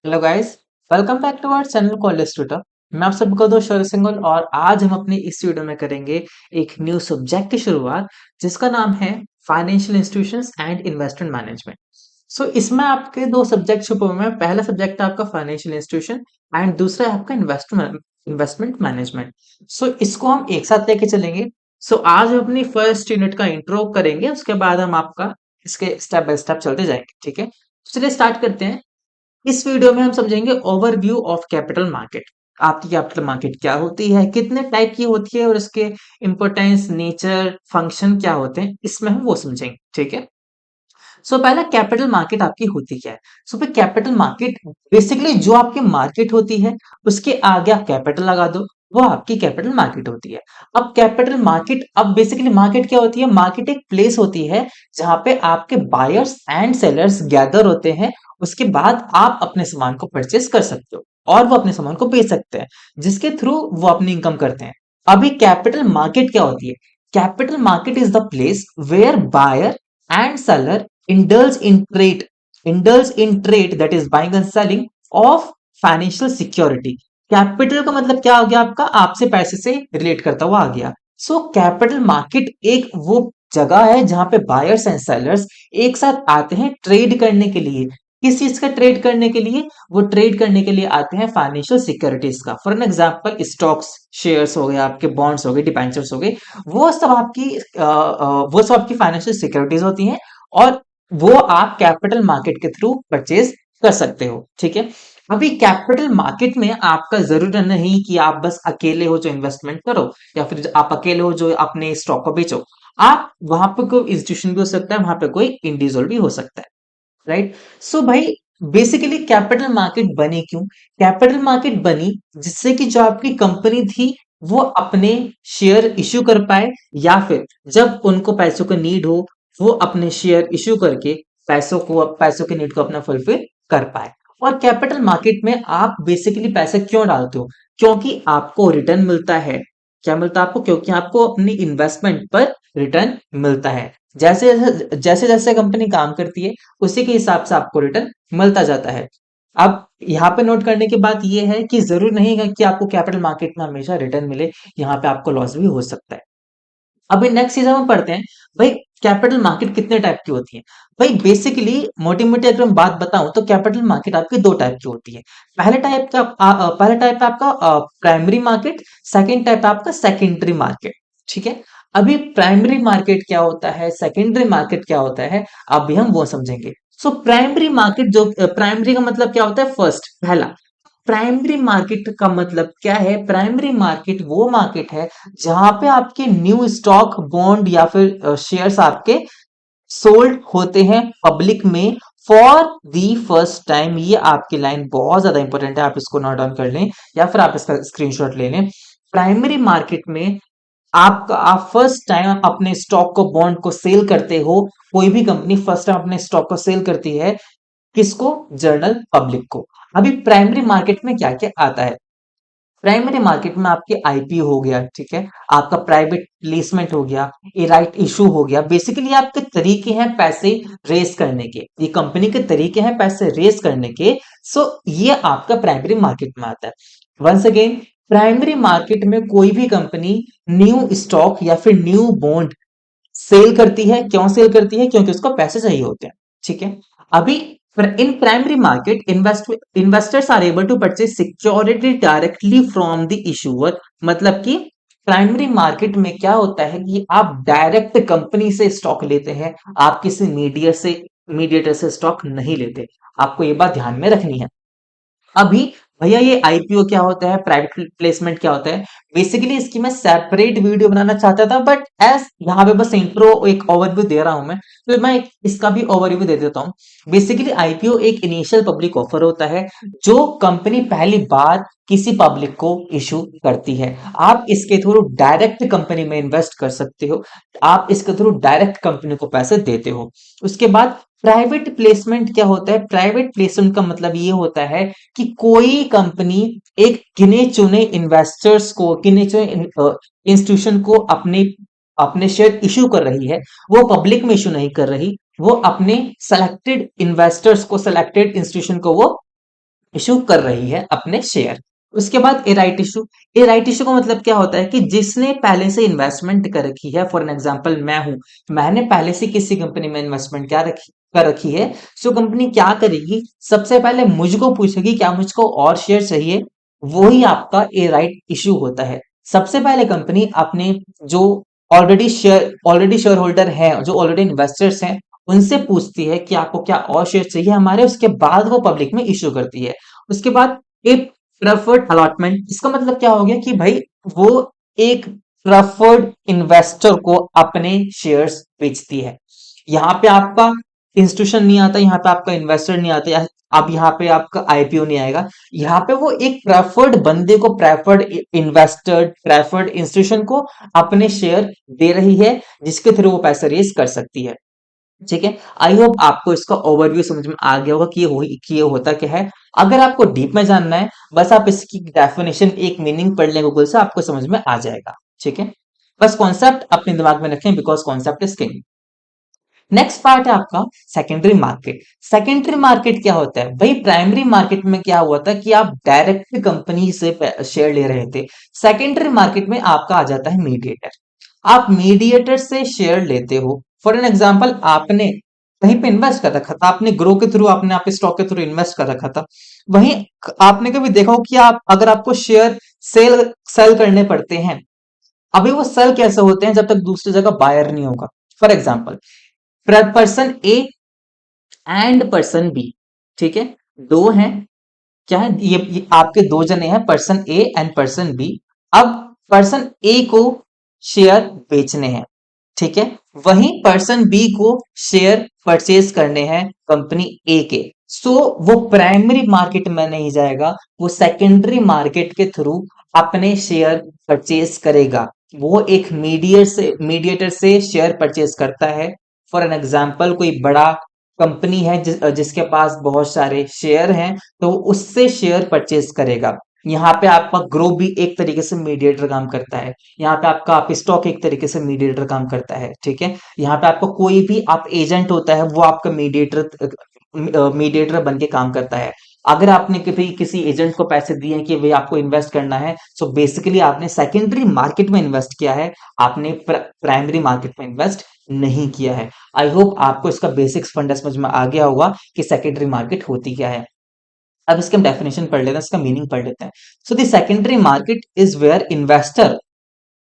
Hello guys. Welcome back to our channel college tutor. मैं आप सबका दोस्त शौर्य सिंघल और आज हम अपनी इस वीडियो में करेंगे एक न्यू सब्जेक्ट की शुरुआत जिसका नाम है financial institutions and investment management. So इसमें आपके दो सब्जेक्ट छुपे हुए हैं। पहला सब्जेक्ट है आपका फाइनेंशियल इंस्टीट्यूशन एंड दूसरा है आपका इन्वेस्टमेंट मैनेजमेंट। सो इसको हम एक साथ लेके चलेंगे। सो आज हम अपनी फर्स्ट यूनिट का इंट्रो करेंगे, उसके बाद हम आपका इसके स्टेप बाय स्टेप चलते जाएंगे। ठीक है, चलिए स्टार्ट करते हैं। इस वीडियो में हम समझेंगे ओवरव्यू ऑफ कैपिटल मार्केट। आपकी कैपिटल मार्केट क्या होती है, कितने टाइप की होती है और इसके इंपॉर्टेंस, नेचर, फंक्शन क्या होते हैं, इसमें हम वो समझेंगे। ठीक है। सो पहला कैपिटल मार्केट आपकी होती क्या है। सो फिर कैपिटल मार्केट बेसिकली जो आपकी मार्केट होती है उसके आगे आप कैपिटल लगा दो, वो आपकी कैपिटल मार्केट होती है। अब कैपिटल मार्केट, अब बेसिकली मार्केट क्या होती है। मार्केट एक प्लेस होती है जहां पे आपके बायर्स एंड सेलर्स गैदर होते हैं। उसके बाद आप अपने सामान को परचेस कर सकते हो और वो अपने सामान को बेच सकते हैं, जिसके थ्रू वो अपनी इनकम करते हैं। अभी कैपिटल मार्केट क्या होती है। Capital market is the place where buyer and seller indulge in trade, that is buying and selling of financial security। Capital का मतलब क्या हो गया आपका, आपसे पैसे से रिलेट करता हुआ आ गया। सो कैपिटल मार्केट एक वो जगह है जहां पे बायर्स एंड सेलर्स एक साथ आते हैं ट्रेड करने के लिए। किस चीज का ट्रेड करने के लिए, वो ट्रेड करने के लिए आते हैं फाइनेंशियल सिक्योरिटीज का। For an example stocks, shares हो गए, आपके बॉन्ड्स हो गए, डिबेंचर्स हो गए, वो सब आपकी वो सब आपकी फाइनेंशियल सिक्योरिटीज होती हैं और वो आप कैपिटल मार्केट के थ्रू परचेज कर सकते हो। ठीक है। अभी कैपिटल मार्केट में आपका जरूरी नहीं कि आप बस अकेले हो जो इन्वेस्टमेंट करो या फिर आप अकेले हो जो अपने स्टॉक को बेचो। आप वहां पे कोई इंस्टीट्यूशन भी हो सकता है, वहां पे कोई इंडिविजुअल भी हो सकता है। राइट। सो भाई बेसिकली कैपिटल मार्केट बनी क्यों। कैपिटल मार्केट बनी जिससे कि जो आपकी कंपनी थी वो अपने शेयर इश्यू कर पाए, या फिर जब उनको पैसों का नीड हो वो अपने शेयर इश्यू करके पैसों के नीड को अपना फुलफिल कर पाए। और कैपिटल मार्केट में आप बेसिकली पैसे क्यों डालते हो, क्योंकि आपको रिटर्न मिलता है। क्या मिलता है आपको, क्योंकि आपको अपनी इन्वेस्टमेंट पर रिटर्न मिलता है। जैसे जैसे जैसे कंपनी काम करती है उसी के हिसाब से आपको रिटर्न मिलता जाता है। अब यहाँ पे नोट करने की बात यह है कि जरूर नहीं है कि आपको कैपिटल मार्केट में हमेशा रिटर्न मिले, यहाँ पे आपको लॉस भी हो सकता है। अभी नेक्स्ट चीज हम पढ़ते हैं। भाई कैपिटल मार्केट कितने टाइप की होती है। भाई बेसिकली मोटी मोटी अगर मैं बात बताऊं तो कैपिटल मार्केट आपकी दो टाइप की होती है। पहला टाइप है आपका प्राइमरी मार्केट, सेकंड टाइप है आपका सेकेंडरी मार्केट। ठीक है। अभी प्राइमरी मार्केट क्या होता है, सेकेंडरी मार्केट क्या होता है, अभी हम वो समझेंगे। सो प्राइमरी मार्केट, जो प्राइमरी का मतलब क्या होता है, फर्स्ट, पहला। प्राइमरी मार्केट का मतलब क्या है। प्राइमरी मार्केट वो मार्केट है जहां पे आपके न्यू स्टॉक, बॉन्ड या फिर शेयर्स आपके सोल्ड होते हैं पब्लिक में फॉर दी फर्स्ट टाइम। ये आपकी लाइन बहुत ज्यादा इंपॉर्टेंट है, आप इसको नोट डाउन कर लें या फिर आप इसका स्क्रीनशॉट ले लें। प्राइमरी मार्केट में आप फर्स्ट टाइम अपने स्टॉक को, बॉन्ड को सेल करते हो। कोई भी कंपनी फर्स्ट टाइम अपने स्टॉक को सेल करती है, किसको, जनरल पब्लिक को। अभी प्राइमरी मार्केट में क्या क्या आता है। प्राइमरी मार्केट में आपके आईपीओ हो गया, ठीक है, आपका प्राइवेट प्लेसमेंट हो गया, ए राइट इशू हो गया। बेसिकली आपके तरीके हैं पैसे रेस करने के, ये कंपनी के तरीके हैं पैसे रेस करने के। सो ये आपका प्राइमरी मार्केट में आता है। वंस अगेन, प्राइमरी मार्केट में कोई भी कंपनी न्यू स्टॉक या फिर न्यू बॉन्ड सेल करती है। क्यों सेल करती है, क्योंकि उसको पैसे चाहिए होते हैं। ठीक है। अभी in primary market investors are able to purchase security directly from the issuer. मतलब कि प्राइमरी मार्केट में क्या होता है कि आप डायरेक्ट कंपनी से स्टॉक लेते हैं, आप किसी मीडिएटर से स्टॉक नहीं लेते। आपको ये बात ध्यान में रखनी है। अभी भैया ये आईपीओ क्या होता है, प्राइवेट प्लेसमेंट क्या होता है, बेसिकली इसकी मैं सेपरेट वीडियो बनाना चाहता था, बट एज यहाँ पे बस इंट्रो एक ओवरव्यू दे रहा हूं मैं, तो मैं इसका भी ओवरव्यू दे देता हूँ। बेसिकली आईपीओ एक इनिशियल पब्लिक ऑफर होता है जो कंपनी पहली बार किसी पब्लिक को इशू करती है। आप इसके थ्रू डायरेक्ट कंपनी में इन्वेस्ट कर सकते हो, आप इसके थ्रू डायरेक्ट कंपनी को पैसे देते हो। उसके बाद प्राइवेट प्लेसमेंट क्या होता है। प्राइवेट प्लेसमेंट का मतलब ये होता है कि कोई कंपनी एक गिने चुने इन्वेस्टर्स को, गिने चुने इंस्टीट्यूशन को अपने अपने शेयर इश्यू कर रही है। वो पब्लिक में इश्यू नहीं कर रही, वो अपने सेलेक्टेड इन्वेस्टर्स को, सेलेक्टेड इंस्टीट्यूशन को वो इशू कर रही है अपने शेयर। उसके बाद ए राइट इशू। ए राइट इशू का मतलब क्या होता है कि जिसने पहले से इन्वेस्टमेंट कर रखी है, फॉर एन एग्जांपल मैं हूं, मैंने पहले से किसी कंपनी में इन्वेस्टमेंट क्या रखी कर रखी है, सो कंपनी क्या करेगी, सबसे पहले मुझको पूछेगी क्या मुझको और शेयर चाहिए, वो ही आपका ए राइट इशू होता है। सबसे पहले कंपनी अपने जो ऑलरेडी शेयर होल्डर है, जो ऑलरेडी इन्वेस्टर्स हैं, उनसे पूछती है कि आपको क्या और शेयर चाहिए हमारे, उसके बाद वो पब्लिक में इश्यू करती है। उसके बाद एक प्रेफर्ड अलॉटमेंट, इसका मतलब क्या हो गया कि भाई वो एक प्रेफर्ड इन्वेस्टर को अपने शेयर्स बेचती है। यहाँ पे आपका इंस्टीट्यूशन नहीं आता, यहाँ पे आपका इन्वेस्टर नहीं आता, अब यहाँ पे आपका आईपीओ नहीं आएगा। यहाँ पे वो एक प्रेफर्ड बंदे को, प्रेफर्ड इन्वेस्टर, प्रेफर्ड इंस्टीट्यूशन को अपने शेयर दे रही है, जिसके थ्रू वो पैसा रेज कर सकती है। ठीक है, आई होप आपको इसका ओवरव्यू समझ में आ गया होगा कि ये होता क्या है। अगर आपको डीप में जानना है, बस आप इसकी डेफिनेशन, एक मीनिंग पढ़ लें गूगल से, आपको समझ में आ जाएगा। ठीक है, बस कॉन्सेप्ट अपने दिमाग में रखें, because concept is king. Next part है आपका सेकेंडरी मार्केट। सेकेंडरी मार्केट क्या होता है भाई? प्राइमरी मार्केट में क्या हुआ था कि आप डायरेक्ट कंपनी से शेयर ले रहे थे। सेकेंडरी मार्केट में आपका आ जाता है मीडिएटर। आप मीडिएटर से शेयर लेते हो। फॉर एन एग्जांपल, आपने कहीं पे इन्वेस्ट कर रखा था, आपने ग्रो के थ्रू, आपने आप स्टॉक के थ्रू इन्वेस्ट कर रखा था। वहीं आपने कभी देखा हो कि आप, अगर आपको शेयर सेल सेल करने पड़ते हैं, अभी वो सेल कैसे होते हैं? जब तक दूसरी जगह बायर नहीं होगा। For example, person A and person B, ठीक है, दो हैं, क्या है ये आपके दो जने हैं, person A and person B. अब पर्सन ए को शेयर बेचने हैं, ठीक है, वहीं पर्सन बी को शेयर परचेज करने हैं कंपनी ए के। सो वो प्राइमरी मार्केट में नहीं जाएगा, वो सेकेंडरी मार्केट के थ्रू अपने शेयर परचेज करेगा। वो एक मीडिएटर से शेयर परचेज करता है। फॉर एन एग्जाम्पल, कोई बड़ा कंपनी है जिसके पास बहुत सारे शेयर हैं, तो उससे शेयर परचेज करेगा। यहाँ पे आपका ग्रो भी एक तरीके से मीडिएटर काम करता है। यहाँ पे आपका आप स्टॉक एक तरीके से मीडिएटर काम करता है। ठीक है, यहाँ पे आपको कोई भी आप एजेंट होता है, वो आपका मीडिएटर बन के काम करता है। अगर आपने किसी एजेंट को पैसे दिए हैं कि भाई आपको इन्वेस्ट करना है, सो बेसिकली आपने सेकेंडरी मार्केट में इन्वेस्ट किया है, आपने प्राइमरी मार्केट में इन्वेस्ट नहीं किया है। आई होप आपको इसका बेसिक्स फंडा समझ में आ गया होगा कि सेकेंडरी मार्केट होती क्या है। अब इसके हम डेफिनेशन पढ़ लेते हैं, इसका मीनिंग पढ़ लेते हैं। So the secondary market is where investor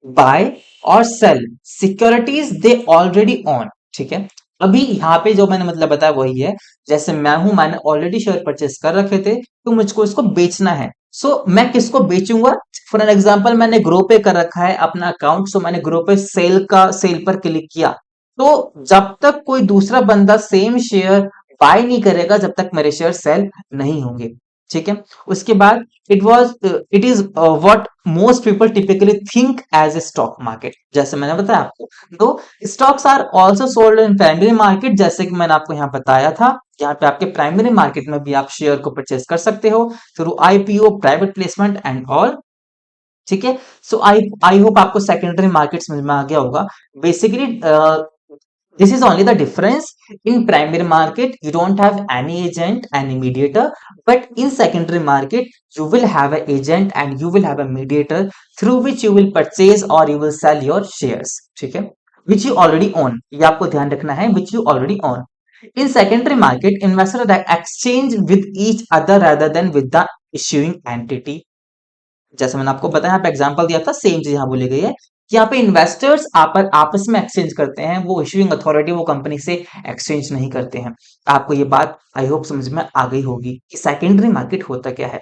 buy और sell securities they already own. ठीक है, अभी यहाँ पे जो मैंने मतलब बताया वही है। जैसे मैं हूं, मैंने ऑलरेडी शेयर परचेस कर रखे थे, तो मुझको इसको बेचना है। सो मैं किसको बेचूंगा? फॉर एन एग्जांपल, मैंने ग्रो पे कर रखा है अपना अकाउंट, सो मैंने ग्रो पे सेल पर क्लिक किया। तो जब तक कोई दूसरा बंदा सेम शेयर बाय नहीं करेगा, जब तक मेरे शेयर सेल नहीं होंगे। ठीक है, उसके बाद it is what most people typically think as a stock market. जैसे मैंने बताया आपको, दो stocks are also sold in primary market, जैसे कि मैंने आपको यहाँ बताया था। यहाँ पे आपके प्राइमरी मार्केट में भी आप शेयर को परचेज कर सकते हो through IPO, private placement and all. ठीक है, सो आई होप आपको सेकेंडरी मार्केट समझ में आ गया होगा। Basically this is only the difference. In primary market, you don't have any agent, any mediator, but in secondary market, you will have an agent and you will have a mediator through which you will purchase or you will sell your shares. ठीक है, which you already own. ये आपको ध्यान रखना है, which you already own. In secondary market, investors exchange with each other rather than with the issuing entity. जैसे मैंने आपको बताया, यहाँ पे एग्जांपल दिया था, सेम चीज यहाँ बोली गई है कि यहाँ पे इन्वेस्टर्स आपस में एक्सचेंज करते हैं, वो इश्यूइंग अथॉरिटी वो कंपनी से एक्सचेंज नहीं करते हैं। आपको ये बात आई होप समझ में आ गई होगी कि सेकेंडरी मार्केट होता क्या है।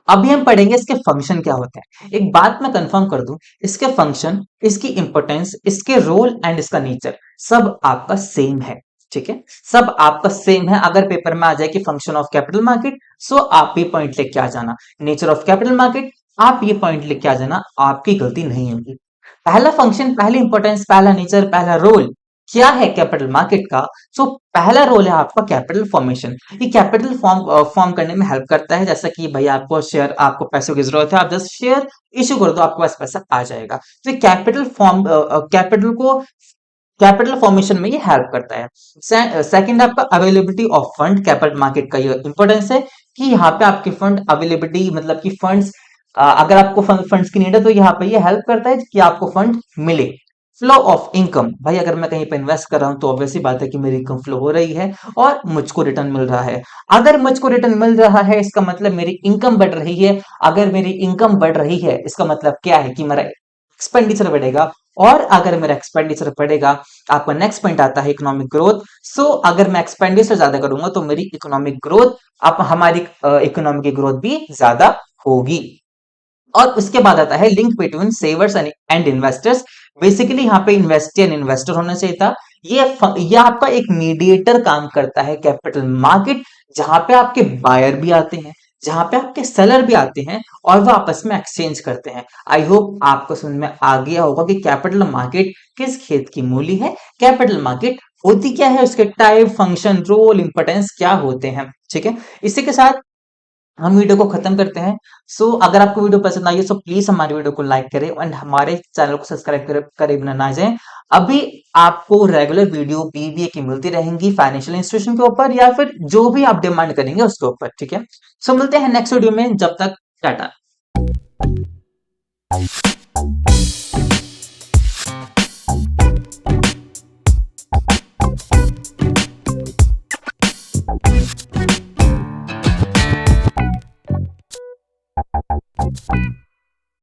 अभी हम पढ़ेंगे इसके फंक्शन क्या होते हैं। एक बात मैं कंफर्म कर दूं, इसके फंक्शन, इसकी इंपोर्टेंस, इसके रोल एंड इसका नेचर सब आपका सेम है। ठीक है, सब आपका सेम है। अगर पेपर में आ जाए कि फंक्शन ऑफ कैपिटल मार्केट, सो आप ये पॉइंट लेके आ जाना। नेचर ऑफ कैपिटल मार्केट, आप ये पॉइंट लेके आ जाना, आपकी गलती नहीं होगी। पहला फंक्शन, पहली इंपोर्टेंस, पहला नेचर, पहला रोल क्या है कैपिटल मार्केट का? सो पहला रोल है आपका कैपिटल फॉर्मेशन। ये कैपिटल फॉर्म करने में हेल्प करता है। जैसा कि भाई आपको शेयर, आपको पैसों की जरूरत है, आप जस्ट शेयर इश्यू कर दो, आपके पास पैसा आ जाएगा। तो कैपिटल फॉर्मेशन में ये हेल्प करता है। सेकंड आपका availability of fund, capital market का ये इंपॉर्टेंस है कि यहाँ पे आपके फंड अवेलेबिलिटी मतलब कि फंड्स, अगर आपको फंड्स की नीड है तो यहाँ पे ये हेल्प करता है कि आपको फंड मिले। फ्लो ऑफ इनकम, भाई अगर मैं कहीं पे इन्वेस्ट कर रहा हूं तो ऑब्वियसली बात है कि मेरी इनकम फ्लो हो रही है और मुझको रिटर्न मिल रहा है। अगर मुझको रिटर्न मिल रहा है इसका मतलब मेरी इनकम बढ़ रही है। अगर मेरी इनकम बढ़ रही है इसका मतलब क्या है कि मेरा एक्सपेंडिचर बढ़ेगा। और अगर मेरा एक्सपेंडिचर बढ़ेगा, आपका नेक्स्ट पॉइंट आता है इकोनॉमिक ग्रोथ। सो अगर मैं एक्सपेंडिचर ज्यादा करूंगा तो मेरी इकोनॉमिक ग्रोथ, आप हमारी इकोनॉमी की ग्रोथ भी ज्यादा होगी। और उसके बाद आता है link between सेवर्स and investors. Basically यहाँ पे इन्वेस्टर एंड इन्वेस्टर होना चाहिए था। ये आपका एक मीडिएटर काम करता है कैपिटल मार्केट, जहां पे आपके बायर भी आते हैं, जहां पे आपके सेलर भी आते हैं और वो आपस में एक्सचेंज करते हैं। आई होप आपको समझ में आ गया होगा कि कैपिटल मार्केट किस खेत की मूली है, कैपिटल मार्केट होती क्या है, उसके टाइप, फंक्शन, रोल, इंपोर्टेंस क्या होते हैं। ठीक है, इसी के साथ हम वीडियो को खत्म करते हैं। अगर आपको वीडियो पसंद आई है प्लीज हमारे वीडियो को लाइक करें एंड हमारे चैनल को सब्सक्राइब करे बिना ना जाएं। अभी आपको रेगुलर वीडियो बीबीए की मिलती रहेंगी फाइनेंशियल इंस्टीट्यूशन के ऊपर या फिर जो भी आप डिमांड करेंगे उसके ऊपर। ठीक है, मिलते हैं नेक्स्ट वीडियो में, जब तक टाटा।